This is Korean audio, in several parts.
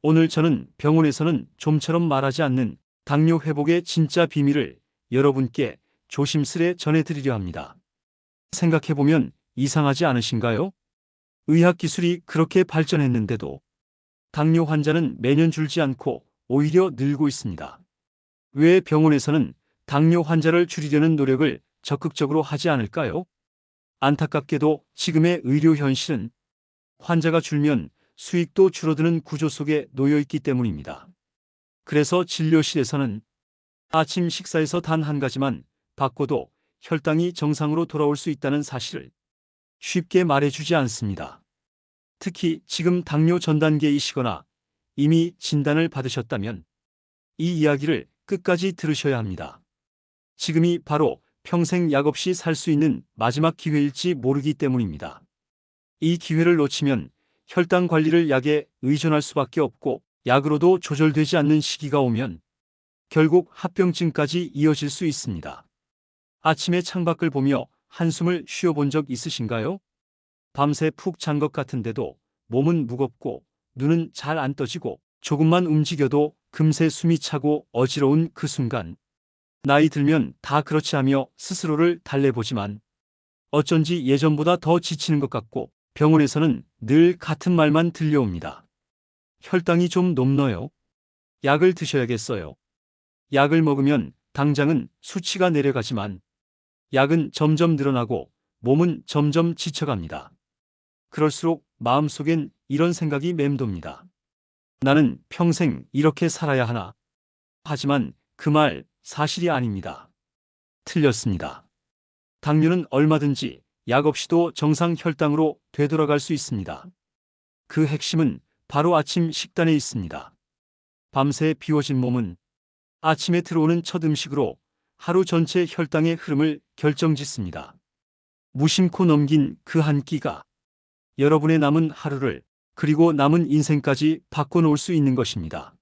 오늘 저는 병원에서는 좀처럼 말하지 않는 당뇨 회복의 진짜 비밀을 여러분께 조심스레 전해드리려 합니다. 생각해보면 이상하지 않으신가요? 의학 기술이 그렇게 발전했는데도 당뇨 환자는 매년 줄지 않고 오히려 늘고 있습니다. 왜 병원에서는 당뇨 환자를 줄이려는 노력을 적극적으로 하지 않을까요? 안타깝게도 지금의 의료 현실은 환자가 줄면 수익도 줄어드는 구조 속에 놓여 있기 때문입니다. 그래서 진료실에서는 아침 식사에서 단 한 가지만 바꿔도 혈당이 정상으로 돌아올 수 있다는 사실을 쉽게 말해주지 않습니다. 특히 지금 당뇨 전 단계이시거나 이미 진단을 받으셨다면 이 이야기를 끝까지 들으셔야 합니다. 지금이 바로 평생 약 없이 살 수 있는 마지막 기회일지 모르기 때문입니다. 이 기회를 놓치면 혈당 관리를 약에 의존할 수밖에 없고 약으로도 조절되지 않는 시기가 오면 결국 합병증까지 이어질 수 있습니다. 아침에 창밖을 보며 한숨을 쉬어본 적 있으신가요? 밤새 푹 잔 것 같은데도 몸은 무겁고 눈은 잘 안 떠지고 조금만 움직여도 금세 숨이 차고 어지러운 그 순간. 나이 들면 다 그렇지 하며 스스로를 달래보지만 어쩐지 예전보다 더 지치는 것 같고 병원에서는 늘 같은 말만 들려옵니다. 혈당이 좀 높네요. 약을 드셔야겠어요. 약을 먹으면 당장은 수치가 내려가지만 약은 점점 늘어나고 몸은 점점 지쳐갑니다. 그럴수록 마음속엔 이런 생각이 맴돕니다. 나는 평생 이렇게 살아야 하나? 하지만 그 말 사실이 아닙니다. 틀렸습니다. 당뇨는 얼마든지 약 없이도 정상 혈당으로 되돌아갈 수 있습니다. 그 핵심은 바로 아침 식단에 있습니다. 밤새 비워진 몸은 아침에 들어오는 첫 음식으로 하루 전체 혈당의 흐름을 결정짓습니다. 무심코 넘긴 그 한 끼가 여러분의 남은 하루를 그리고 남은 인생까지 바꿔놓을 수 있는 것입니다.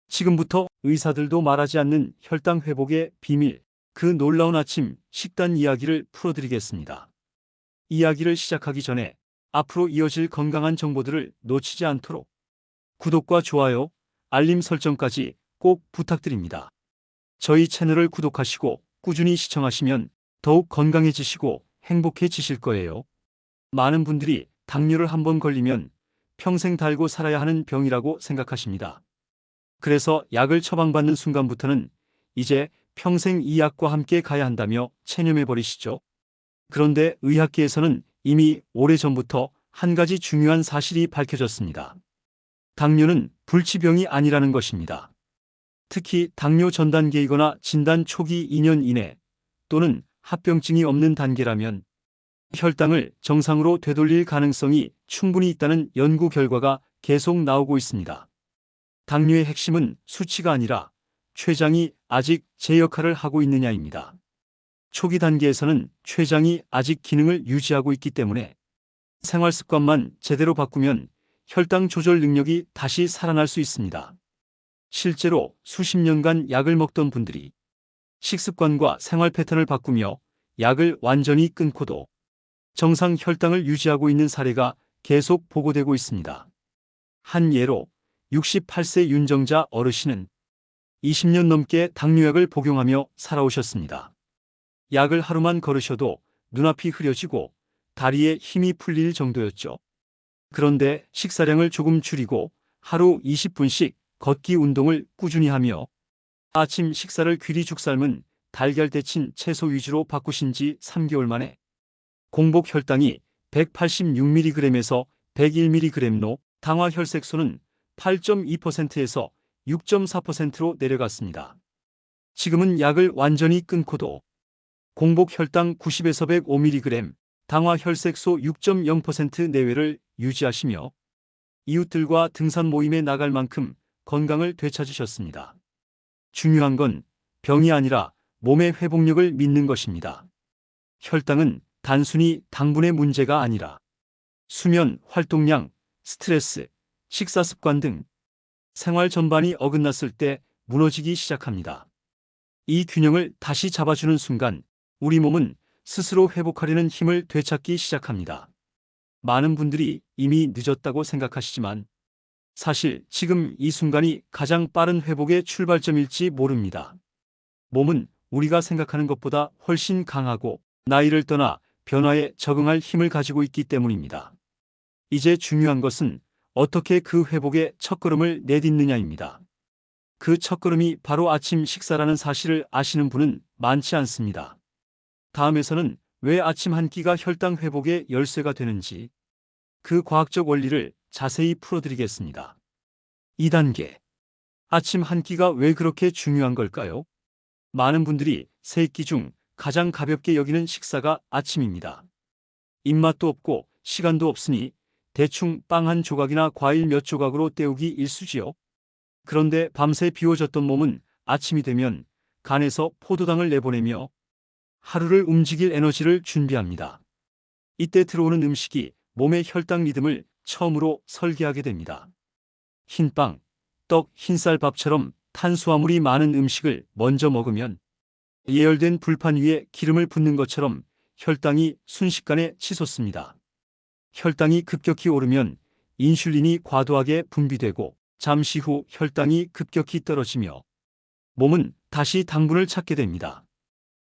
지금부터 의사들도 말하지 않는 혈당 회복의 비밀, 그 놀라운 아침 식단 이야기를 풀어드리겠습니다. 이야기를 시작하기 전에 앞으로 이어질 건강한 정보들을 놓치지 않도록 구독과 좋아요, 알림 설정까지 꼭 부탁드립니다. 저희 채널을 구독하시고 꾸준히 시청하시면 더욱 건강해지시고 행복해지실 거예요. 많은 분들이 당뇨를 한번 걸리면 평생 달고 살아야 하는 병이라고 생각하십니다. 그래서 약을 처방받는 순간부터는 이제 평생 이 약과 함께 가야 한다며 체념해버리시죠. 그런데 의학계에서는 이미 오래전부터 한 가지 중요한 사실이 밝혀졌습니다. 당뇨는 불치병이 아니라는 것입니다. 특히 당뇨 전 단계이거나 진단 초기 2년 이내 또는 합병증이 없는 단계라면 혈당을 정상으로 되돌릴 가능성이 충분히 있다는 연구 결과가 계속 나오고 있습니다. 당뇨의 핵심은 수치가 아니라 췌장이 아직 제 역할을 하고 있느냐입니다. 초기 단계에서는 췌장이 아직 기능을 유지하고 있기 때문에 생활 습관만 제대로 바꾸면 혈당 조절 능력이 다시 살아날 수 있습니다. 실제로 수십 년간 약을 먹던 분들이 식습관과 생활 패턴을 바꾸며 약을 완전히 끊고도 정상 혈당을 유지하고 있는 사례가 계속 보고되고 있습니다. 한 예로 68세 윤정자 어르신은 20년 넘게 당뇨약을 복용하며 살아오셨습니다. 약을 하루만 걸으셔도 눈앞이 흐려지고 다리에 힘이 풀릴 정도였죠. 그런데 식사량을 조금 줄이고 하루 20분씩 걷기 운동을 꾸준히 하며 아침 식사를 귀리죽 삶은 달걀 데친 채소 위주로 바꾸신 지 3개월 만에 공복 혈당이 186mg에서 101mg로 당화 혈색소는 8.2%에서 6.4%로 내려갔습니다. 지금은 약을 완전히 끊고도 공복 혈당 90에서 105mg, 당화 혈색소 6.0% 내외를 유지하시며 이웃들과 등산 모임에 나갈 만큼 건강을 되찾으셨습니다. 중요한 건 병이 아니라 몸의 회복력을 믿는 것입니다. 혈당은 단순히 당분의 문제가 아니라 수면, 활동량, 스트레스, 식사 습관 등 생활 전반이 어긋났을 때 무너지기 시작합니다. 이 균형을 다시 잡아주는 순간 우리 몸은 스스로 회복하려는 힘을 되찾기 시작합니다. 많은 분들이 이미 늦었다고 생각하시지만 사실 지금 이 순간이 가장 빠른 회복의 출발점일지 모릅니다. 몸은 우리가 생각하는 것보다 훨씬 강하고 나이를 떠나 변화에 적응할 힘을 가지고 있기 때문입니다. 이제 중요한 것은 어떻게 그 회복의 첫걸음을 내딛느냐입니다. 그 첫걸음이 바로 아침 식사라는 사실을 아시는 분은 많지 않습니다. 다음에서는 왜 아침 한 끼가 혈당 회복의 열쇠가 되는지 그 과학적 원리를 자세히 풀어드리겠습니다. 2단계. 아침 한 끼가 왜 그렇게 중요한 걸까요? 많은 분들이 세 끼 중 가장 가볍게 여기는 식사가 아침입니다. 입맛도 없고 시간도 없으니 대충 빵 한 조각이나 과일 몇 조각으로 때우기 일쑤지요. 그런데 밤새 비워졌던 몸은 아침이 되면 간에서 포도당을 내보내며 하루를 움직일 에너지를 준비합니다. 이때 들어오는 음식이 몸의 혈당 리듬을 처음으로 설계하게 됩니다. 흰빵, 떡, 흰쌀밥처럼 탄수화물이 많은 음식을 먼저 먹으면 예열된 불판 위에 기름을 붓는 것처럼 혈당이 순식간에 치솟습니다. 혈당이 급격히 오르면 인슐린이 과도하게 분비되고 잠시 후 혈당이 급격히 떨어지며 몸은 다시 당분을 찾게 됩니다.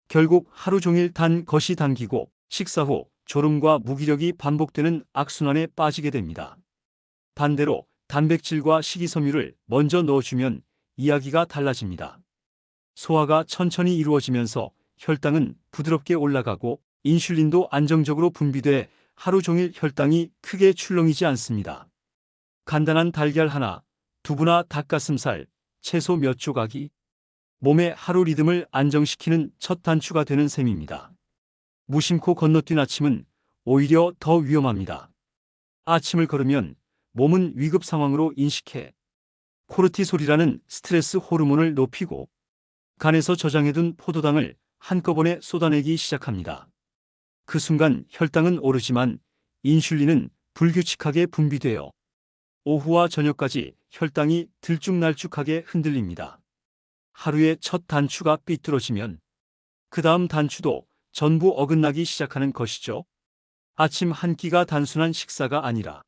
결국 하루 종일 단 것이 당기고 식사 후 졸음과 무기력이 반복되는 악순환에 빠지게 됩니다. 반대로 단백질과 식이섬유를 먼저 넣어주면 이야기가 달라집니다. 소화가 천천히 이루어지면서 혈당은 부드럽게 올라가고 인슐린도 안정적으로 분비돼 하루 종일 혈당이 크게 출렁이지 않습니다. 간단한 달걀 하나, 두부나 닭가슴살, 채소 몇 조각이 몸의 하루 리듬을 안정시키는 첫 단추가 되는 셈입니다. 무심코 건너뛴 아침은 오히려 더 위험합니다. 아침을 걸으면 몸은 위급 상황으로 인식해 코르티솔이라는 스트레스 호르몬을 높이고 간에서 저장해둔 포도당을 한꺼번에 쏟아내기 시작합니다. 그 순간 혈당은 오르지만 인슐린은 불규칙하게 분비되어 오후와 저녁까지 혈당이 들쭉날쭉하게 흔들립니다. 하루의 첫 단추가 삐뚤어지면 그 다음 단추도 전부 어긋나기 시작하는 것이죠. 아침 한 끼가 단순한 식사가 아니라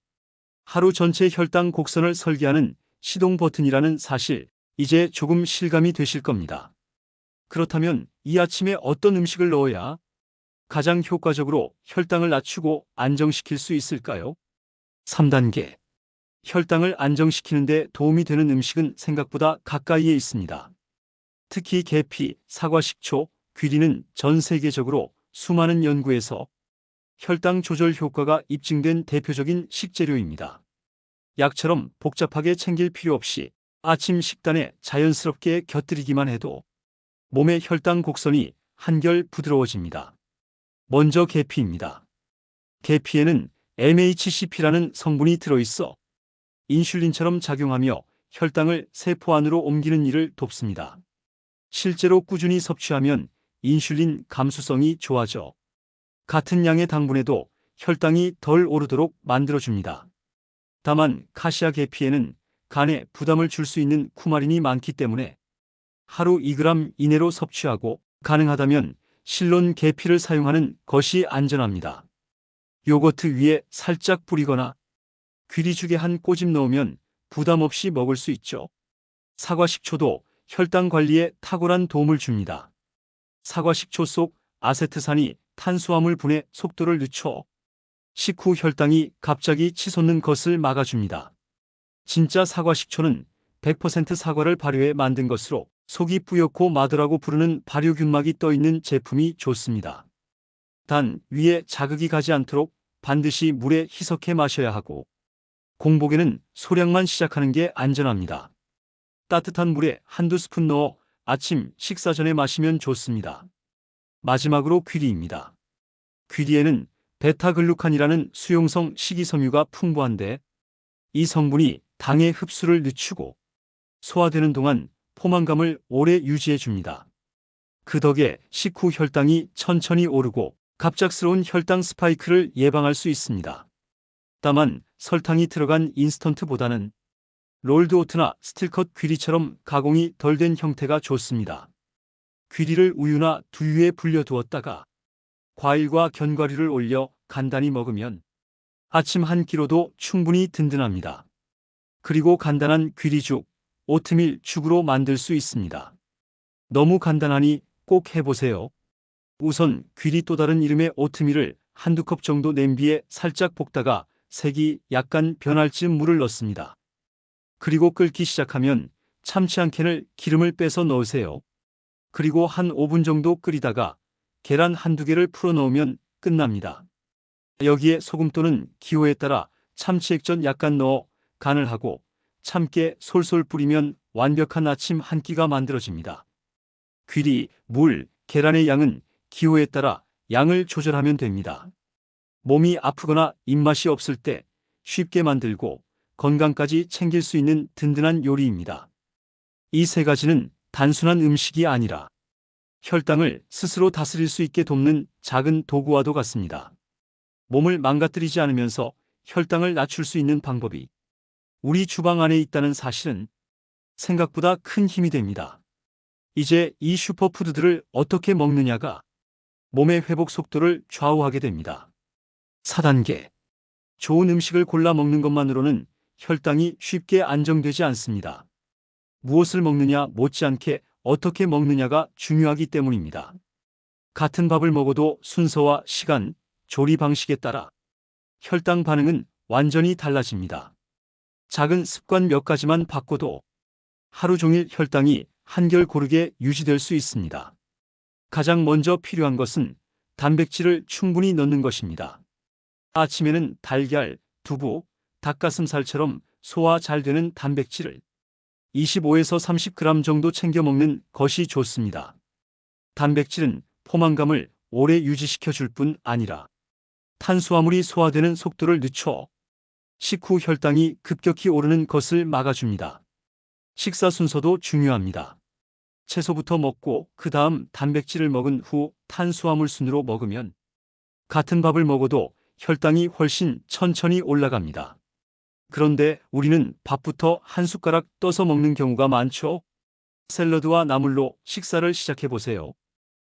하루 전체 혈당 곡선을 설계하는 시동 버튼이라는 사실, 이제 조금 실감이 되실 겁니다. 그렇다면 이 아침에 어떤 음식을 넣어야 가장 효과적으로 혈당을 낮추고 안정시킬 수 있을까요? 3단계. 혈당을 안정시키는 데 도움이 되는 음식은 생각보다 가까이에 있습니다. 특히 계피, 사과 식초, 귀리는 전 세계적으로 수많은 연구에서 혈당 조절 효과가 입증된 대표적인 식재료입니다. 약처럼 복잡하게 챙길 필요 없이 아침 식단에 자연스럽게 곁들이기만 해도 몸의 혈당 곡선이 한결 부드러워집니다. 먼저 계피입니다. 계피에는 MHCP라는 성분이 들어있어 인슐린처럼 작용하며 혈당을 세포 안으로 옮기는 일을 돕습니다. 실제로 꾸준히 섭취하면 인슐린 감수성이 좋아져 같은 양의 당분에도 혈당이 덜 오르도록 만들어줍니다. 다만 카시아 계피에는 간에 부담을 줄 수 있는 쿠마린이 많기 때문에 하루 2g 이내로 섭취하고 가능하다면 실론 계피를 사용하는 것이 안전합니다. 요거트 위에 살짝 뿌리거나 귀리죽에 한 꼬집 넣으면 부담 없이 먹을 수 있죠. 사과 식초도 혈당 관리에 탁월한 도움을 줍니다. 사과 식초 속 아세트산이 탄수화물 분해 속도를 늦춰 식후 혈당이 갑자기 치솟는 것을 막아줍니다. 진짜 사과 식초는 100% 사과를 발효해 만든 것으로 속이 뿌옇고 마더라고 부르는 발효균막이 떠있는 제품이 좋습니다. 단 위에 자극이 가지 않도록 반드시 물에 희석해 마셔야 하고 공복에는 소량만 시작하는 게 안전합니다. 따뜻한 물에 한두 스푼 넣어 아침 식사 전에 마시면 좋습니다. 마지막으로 귀리입니다. 귀리에는 베타글루칸이라는 수용성 식이섬유가 풍부한데 이 성분이 당의 흡수를 늦추고 소화되는 동안 포만감을 오래 유지해 줍니다. 그 덕에 식후 혈당이 천천히 오르고 갑작스러운 혈당 스파이크를 예방할 수 있습니다. 다만 설탕이 들어간 인스턴트보다는 롤드오트나 스틸컷 귀리처럼 가공이 덜 된 형태가 좋습니다. 귀리를 우유나 두유에 불려두었다가 과일과 견과류를 올려 간단히 먹으면 아침 한 끼로도 충분히 든든합니다. 그리고 간단한 귀리죽, 오트밀 죽으로 만들 수 있습니다. 너무 간단하니 꼭 해보세요. 우선 귀리 또 다른 이름의 오트밀을 한두 컵 정도 냄비에 살짝 볶다가 색이 약간 변할 즈음 물을 넣습니다. 그리고 끓기 시작하면 참치 한 캔을 기름을 빼서 넣으세요. 그리고 한 5분 정도 끓이다가 계란 한두 개를 풀어 넣으면 끝납니다. 여기에 소금 또는 기호에 따라 참치 액젓 약간 넣어 간을 하고 참깨 솔솔 뿌리면 완벽한 아침 한 끼가 만들어집니다. 귀리, 물, 계란의 양은 기호에 따라 양을 조절하면 됩니다. 몸이 아프거나 입맛이 없을 때 쉽게 만들고 건강까지 챙길 수 있는 든든한 요리입니다. 이 세 가지는 단순한 음식이 아니라 혈당을 스스로 다스릴 수 있게 돕는 작은 도구와도 같습니다. 몸을 망가뜨리지 않으면서 혈당을 낮출 수 있는 방법이 우리 주방 안에 있다는 사실은 생각보다 큰 힘이 됩니다. 이제 이 슈퍼푸드들을 어떻게 먹느냐가 몸의 회복 속도를 좌우하게 됩니다. 4단계. 좋은 음식을 골라 먹는 것만으로는 혈당이 쉽게 안정되지 않습니다. 무엇을 먹느냐 못지않게 어떻게 먹느냐가 중요하기 때문입니다. 같은 밥을 먹어도 순서와 시간, 조리 방식에 따라 혈당 반응은 완전히 달라집니다. 작은 습관 몇 가지만 바꿔도 하루 종일 혈당이 한결 고르게 유지될 수 있습니다. 가장 먼저 필요한 것은 단백질을 충분히 넣는 것입니다. 아침에는 달걀, 두부, 닭가슴살처럼 소화 잘 되는 단백질을 25에서 30g 정도 챙겨 먹는 것이 좋습니다. 단백질은 포만감을 오래 유지시켜 줄 뿐 아니라 탄수화물이 소화되는 속도를 늦춰 식후 혈당이 급격히 오르는 것을 막아줍니다. 식사 순서도 중요합니다. 채소부터 먹고 그 다음 단백질을 먹은 후 탄수화물 순으로 먹으면 같은 밥을 먹어도 혈당이 훨씬 천천히 올라갑니다. 그런데 우리는 밥부터 한 숟가락 떠서 먹는 경우가 많죠? 샐러드와 나물로 식사를 시작해 보세요.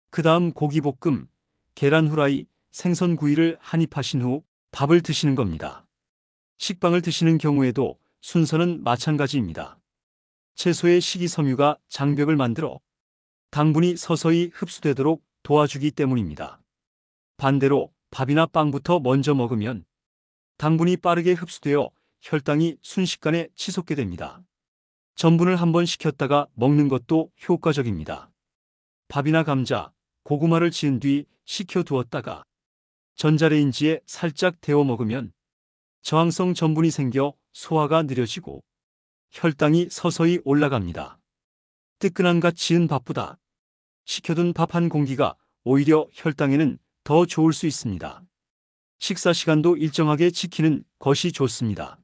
그 다음 고기볶음, 계란 후라이, 생선 구이를 한 입 하신 후 밥을 드시는 겁니다. 식빵을 드시는 경우에도 순서는 마찬가지입니다. 채소의 식이섬유가 장벽을 만들어 당분이 서서히 흡수되도록 도와주기 때문입니다. 반대로 밥이나 빵부터 먼저 먹으면 당분이 빠르게 흡수되어 혈당이 순식간에 치솟게 됩니다. 전분을 한번 식혔다가 먹는 것도 효과적입니다. 밥이나 감자, 고구마를 지은 뒤 식혀두었다가 전자레인지에 살짝 데워 먹으면 저항성 전분이 생겨 소화가 느려지고 혈당이 서서히 올라갑니다. 뜨끈한 갓 지은 밥보다 식혀둔 밥 한 공기가 오히려 혈당에는 더 좋을 수 있습니다. 식사 시간도 일정하게 지키는 것이 좋습니다.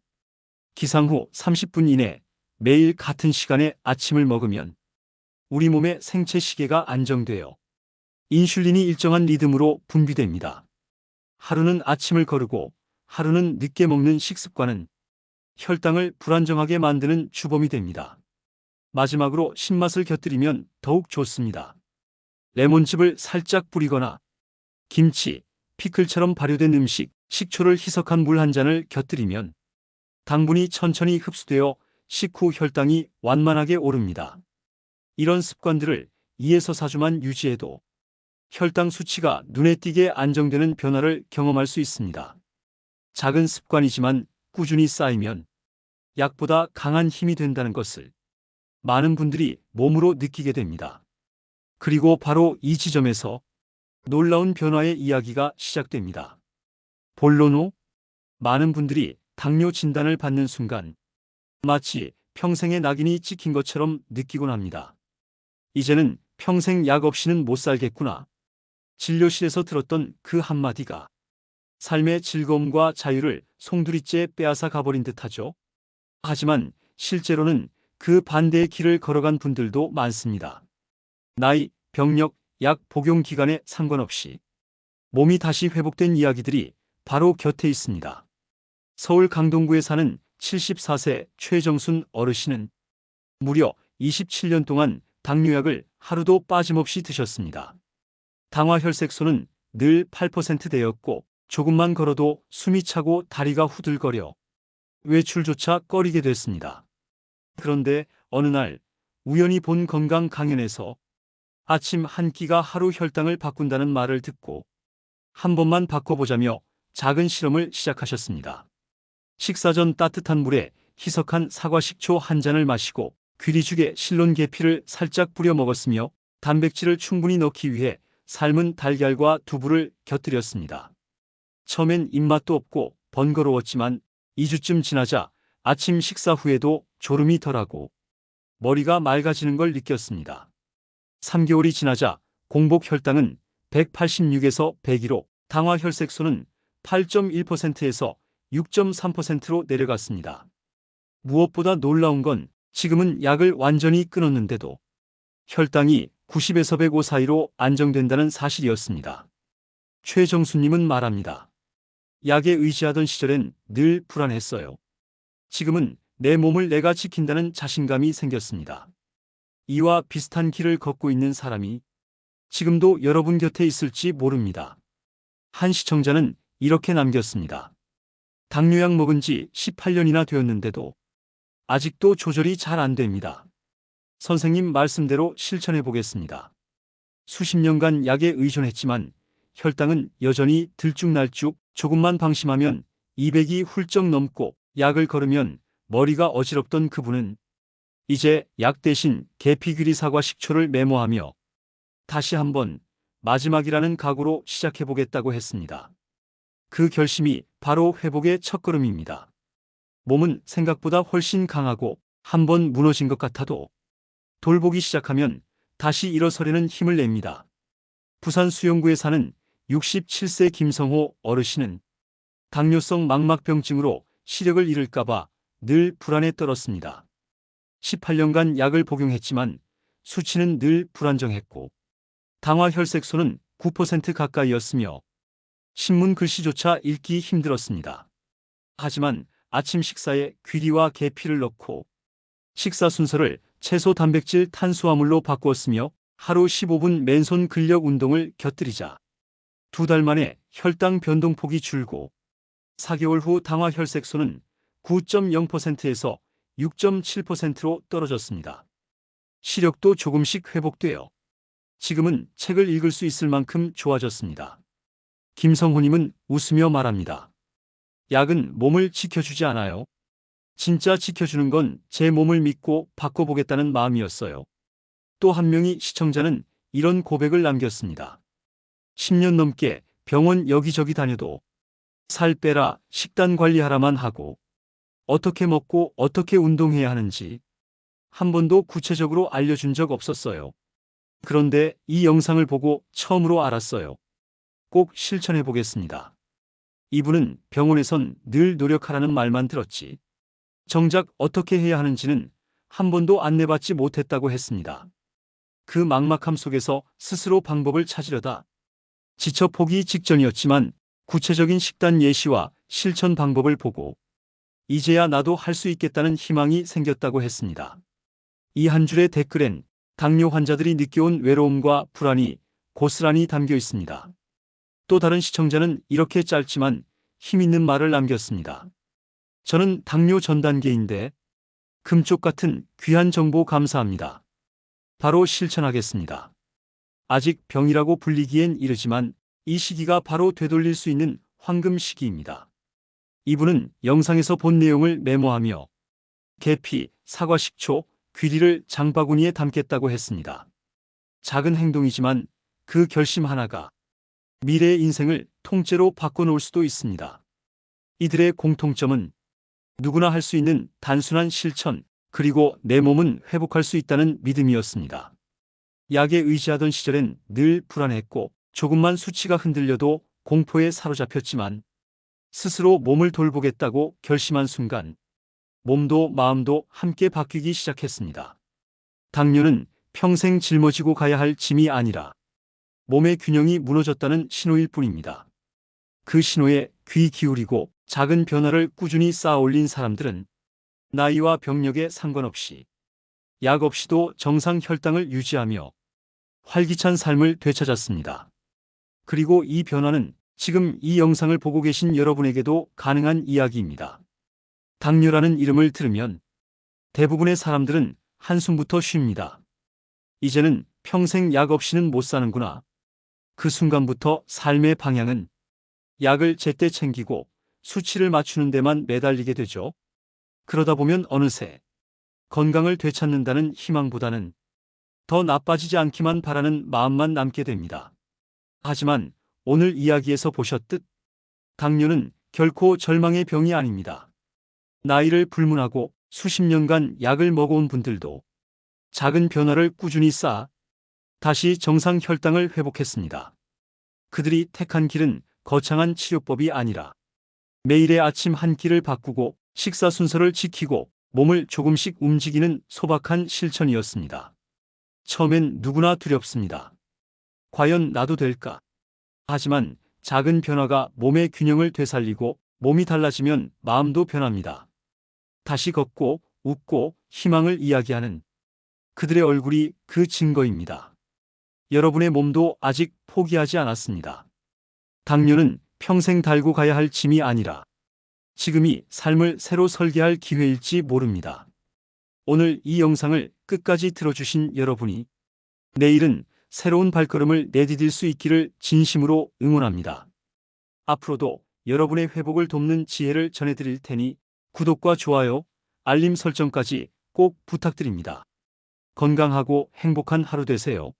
기상 후 30분 이내 매일 같은 시간에 아침을 먹으면 우리 몸의 생체 시계가 안정되어 인슐린이 일정한 리듬으로 분비됩니다. 하루는 아침을 거르고 하루는 늦게 먹는 식습관은 혈당을 불안정하게 만드는 주범이 됩니다. 마지막으로 신맛을 곁들이면 더욱 좋습니다. 레몬즙을 살짝 뿌리거나 김치, 피클처럼 발효된 음식, 식초를 희석한 물 한 잔을 곁들이면 당분이 천천히 흡수되어 식후 혈당이 완만하게 오릅니다. 이런 습관들을 2에서 4주만 유지해도 혈당 수치가 눈에 띄게 안정되는 변화를 경험할 수 있습니다. 작은 습관이지만 꾸준히 쌓이면 약보다 강한 힘이 된다는 것을 많은 분들이 몸으로 느끼게 됩니다. 그리고 바로 이 지점에서 놀라운 변화의 이야기가 시작됩니다. 본론 후 많은 분들이 당뇨 진단을 받는 순간 마치 평생의 낙인이 찍힌 것처럼 느끼곤 합니다. 이제는 평생 약 없이는 못 살겠구나. 진료실에서 들었던 그 한마디가 삶의 즐거움과 자유를 송두리째 빼앗아 가버린 듯하죠. 하지만 실제로는 그 반대의 길을 걸어간 분들도 많습니다. 나이, 병력, 약 복용 기간에 상관없이 몸이 다시 회복된 이야기들이 바로 곁에 있습니다. 서울 강동구에 사는 74세 최정순 어르신은 무려 27년 동안 당뇨약을 하루도 빠짐없이 드셨습니다. 당화혈색소는 늘 8%대였고 조금만 걸어도 숨이 차고 다리가 후들거려 외출조차 꺼리게 됐습니다. 그런데 어느 날 우연히 본 건강 강연에서 아침 한 끼가 하루 혈당을 바꾼다는 말을 듣고 한 번만 바꿔보자며 작은 실험을 시작하셨습니다. 식사 전 따뜻한 물에 희석한 사과 식초 한 잔을 마시고 귀리죽에 실론 계피를 살짝 뿌려 먹었으며 단백질을 충분히 넣기 위해 삶은 달걀과 두부를 곁들였습니다. 처음엔 입맛도 없고 번거로웠지만 2주쯤 지나자 아침 식사 후에도 졸음이 덜하고 머리가 맑아지는 걸 느꼈습니다. 3개월이 지나자 공복 혈당은 186에서 102로 당화 혈색소는 8.1%에서 6.3%로 내려갔습니다. 무엇보다 놀라운 건 지금은 약을 완전히 끊었는데도 혈당이 90에서 105 사이로 안정된다는 사실이었습니다. 최정수님은 말합니다. 약에 의지하던 시절엔 늘 불안했어요. 지금은 내 몸을 내가 지킨다는 자신감이 생겼습니다. 이와 비슷한 길을 걷고 있는 사람이 지금도 여러분 곁에 있을지 모릅니다. 한 시청자는 이렇게 남겼습니다. 당뇨약 먹은 지 18년이나 되었는데도 아직도 조절이 잘 안 됩니다. 선생님 말씀대로 실천해 보겠습니다. 수십 년간 약에 의존했지만 혈당은 여전히 들쭉날쭉, 조금만 방심하면 200이 훌쩍 넘고 약을 걸으면 머리가 어지럽던 그분은 이제 약 대신 계피귀리 사과 식초를 메모하며 다시 한번 마지막이라는 각오로 시작해 보겠다고 했습니다. 그 결심이 바로 회복의 첫걸음입니다. 몸은 생각보다 훨씬 강하고 한번 무너진 것 같아도 돌보기 시작하면 다시 일어서려는 힘을 냅니다. 부산 수영구에 사는 67세 김성호 어르신은 당뇨성 망막병증으로 시력을 잃을까봐 늘 불안에 떨었습니다. 18년간 약을 복용했지만 수치는 늘 불안정했고 당화 혈색소는 9% 가까이였으며 신문 글씨조차 읽기 힘들었습니다. 하지만 아침 식사에 귀리와 계피를 넣고 식사 순서를 채소 단백질 탄수화물로 바꾸었으며 하루 15분 맨손 근력 운동을 곁들이자 2달 만에 혈당 변동폭이 줄고 4개월 후 당화 혈색소는 9.0%에서 6.7%로 떨어졌습니다. 시력도 조금씩 회복되어 지금은 책을 읽을 수 있을 만큼 좋아졌습니다. 김성호님은 웃으며 말합니다. 약은 몸을 지켜주지 않아요. 진짜 지켜주는 건 제 몸을 믿고 바꿔보겠다는 마음이었어요. 또 한 명의 시청자는 이런 고백을 남겼습니다. 10년 넘게 병원 여기저기 다녀도 살 빼라, 식단 관리하라만 하고 어떻게 먹고 어떻게 운동해야 하는지 한 번도 구체적으로 알려준 적 없었어요. 그런데 이 영상을 보고 처음으로 알았어요. 꼭 실천해 보겠습니다. 이분은 병원에선 늘 노력하라는 말만 들었지 정작 어떻게 해야 하는지는 한 번도 안내받지 못했다고 했습니다. 그 막막함 속에서 스스로 방법을 찾으려다 지쳐 포기 직전이었지만 구체적인 식단 예시와 실천 방법을 보고 이제야 나도 할 수 있겠다는 희망이 생겼다고 했습니다. 이 한 줄의 댓글엔 당뇨 환자들이 느껴온 외로움과 불안이 고스란히 담겨 있습니다. 또 다른 시청자는 이렇게 짧지만 힘있는 말을 남겼습니다. 저는 당뇨 전 단계인데 금쪽 같은 귀한 정보 감사합니다. 바로 실천하겠습니다. 아직 병이라고 불리기엔 이르지만 이 시기가 바로 되돌릴 수 있는 황금 시기입니다. 이분은 영상에서 본 내용을 메모하며 계피, 사과 식초, 귀리를 장바구니에 담겠다고 했습니다. 작은 행동이지만 그 결심 하나가 미래의 인생을 통째로 바꿔놓을 수도 있습니다. 이들의 공통점은 누구나 할 수 있는 단순한 실천, 그리고 내 몸은 회복할 수 있다는 믿음이었습니다. 약에 의지하던 시절엔 늘 불안했고 조금만 수치가 흔들려도 공포에 사로잡혔지만 스스로 몸을 돌보겠다고 결심한 순간 몸도 마음도 함께 바뀌기 시작했습니다. 당뇨는 평생 짊어지고 가야 할 짐이 아니라 몸의 균형이 무너졌다는 신호일 뿐입니다. 그 신호에 귀 기울이고 작은 변화를 꾸준히 쌓아 올린 사람들은 나이와 병력에 상관없이 약 없이도 정상 혈당을 유지하며 활기찬 삶을 되찾았습니다. 그리고 이 변화는 지금 이 영상을 보고 계신 여러분에게도 가능한 이야기입니다. 당뇨라는 이름을 들으면 대부분의 사람들은 한숨부터 쉽니다. 이제는 평생 약 없이는 못 사는구나. 그 순간부터 삶의 방향은 약을 제때 챙기고 수치를 맞추는 데만 매달리게 되죠. 그러다 보면 어느새 건강을 되찾는다는 희망보다는 더 나빠지지 않기만 바라는 마음만 남게 됩니다. 하지만 오늘 이야기에서 보셨듯 당뇨는 결코 절망의 병이 아닙니다. 나이를 불문하고 수십 년간 약을 먹어온 분들도 작은 변화를 꾸준히 쌓아 다시 정상 혈당을 회복했습니다. 그들이 택한 길은 거창한 치료법이 아니라 매일의 아침 한 끼를 바꾸고 식사 순서를 지키고 몸을 조금씩 움직이는 소박한 실천이었습니다. 처음엔 누구나 두렵습니다. 과연 나도 될까? 하지만 작은 변화가 몸의 균형을 되살리고 몸이 달라지면 마음도 변합니다. 다시 걷고 웃고 희망을 이야기하는 그들의 얼굴이 그 증거입니다. 여러분의 몸도 아직 포기하지 않았습니다. 당뇨는 평생 달고 가야 할 짐이 아니라 지금이 삶을 새로 설계할 기회일지 모릅니다. 오늘 이 영상을 끝까지 들어주신 여러분이 내일은 새로운 발걸음을 내디딜 수 있기를 진심으로 응원합니다. 앞으로도 여러분의 회복을 돕는 지혜를 전해드릴 테니 구독과 좋아요, 알림 설정까지 꼭 부탁드립니다. 건강하고 행복한 하루 되세요.